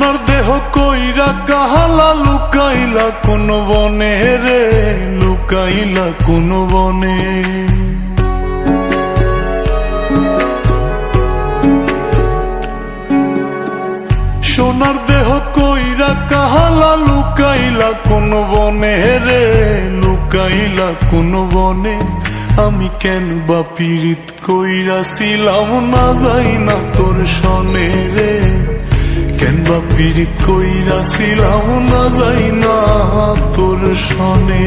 সোনার দেহ কইরা কাহালা লুকাইলা কোন বনে রে, লুকাইলা কোন বনে। সোনার দেহ কইরা কাহালা লুকাইলা কোন বনে রে, লুকাইলা কোন বনে। আমি কেন বা পীড়িত কইরাছিলাম না যাই না তোর সনে রে, কেন বা পীড়িত কইরাছিলাম না যাই না তোর সনে।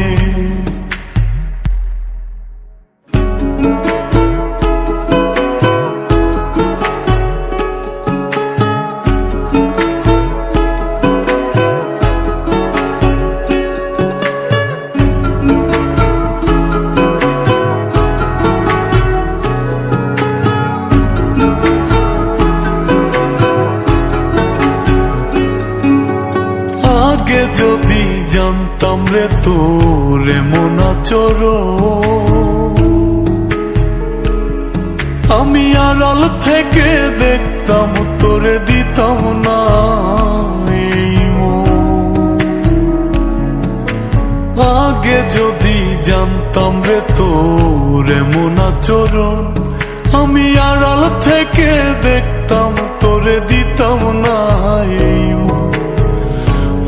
আগে যদি জানতাম রে তোর এমন আচরণ, আমি আড়াল থেকে দেখতাম তোরে দিতাম না এই মন। আগে যদি জানতাম রে তোর এমন আচরণ, আমি আড়াল থেকে দেখতাম তোরে দিতাম না এই মন।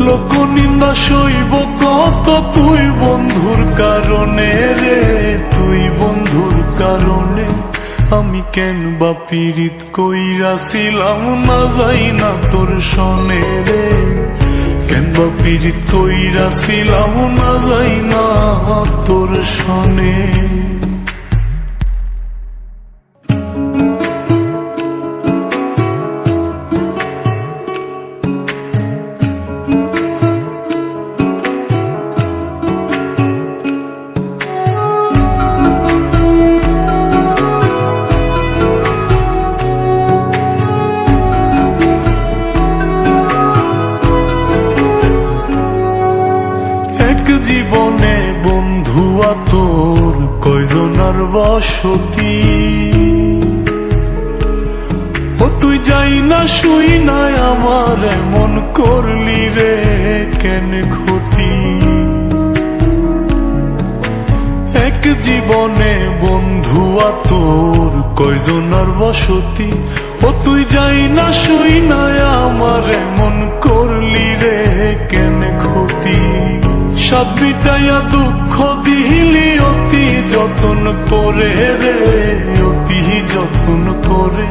লোক নিন্দা সইব কত তুই বন্ধুর কারণে রে, তুই বন্ধুর কারণে। আমি কেন বা পীড়িত কইরাছিলাম না যাই না তোর সনে রে, কেন বা পীড়িত কইরাছিলাম না যাই না তোর সনে। জীবনে বন্ধু তোর কয়জনার বসতি, ও তুই যাই না শুই নাই আমার এমন করলি রে কেন ক্ষতি। এক জীবনে বন্ধু তোর কয়জনার বসতি, ও তুই যাই না শুই নাই আমার এমন করলি রে কেন ক্ষতি। সাত বিটাইয়া দুঃখ দিলি অতি যতন করে রে, অতি যতন করে।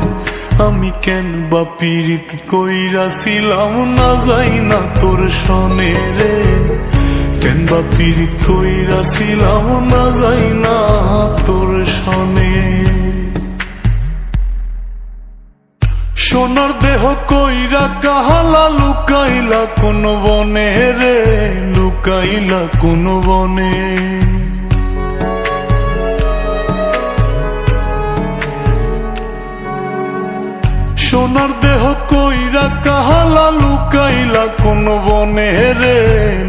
আমি কেন বা পীড়িত কইরাছিলাম না যাই না তোর সনে রে, কেন বা পীড়িত কইরাছিলাম না যাই না তোর সনে। সোনার দেহ কইরা কাহালা লুকাইলা কোন বনে রে, লুকাইলা কোন বনে। সোনার দেহ কইরা কাহালা লুকাইলা কোন বনে রে,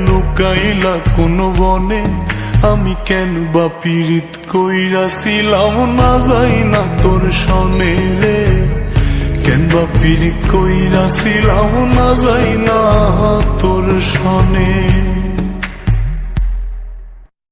লুকাইলা কোন বনে। আমি কেন বা পীড়িত কইরাছিলাম না যাই না তোর সনে রে, কেন বা পীড়িত কইরাছিলাম না যাই না তোর সনে।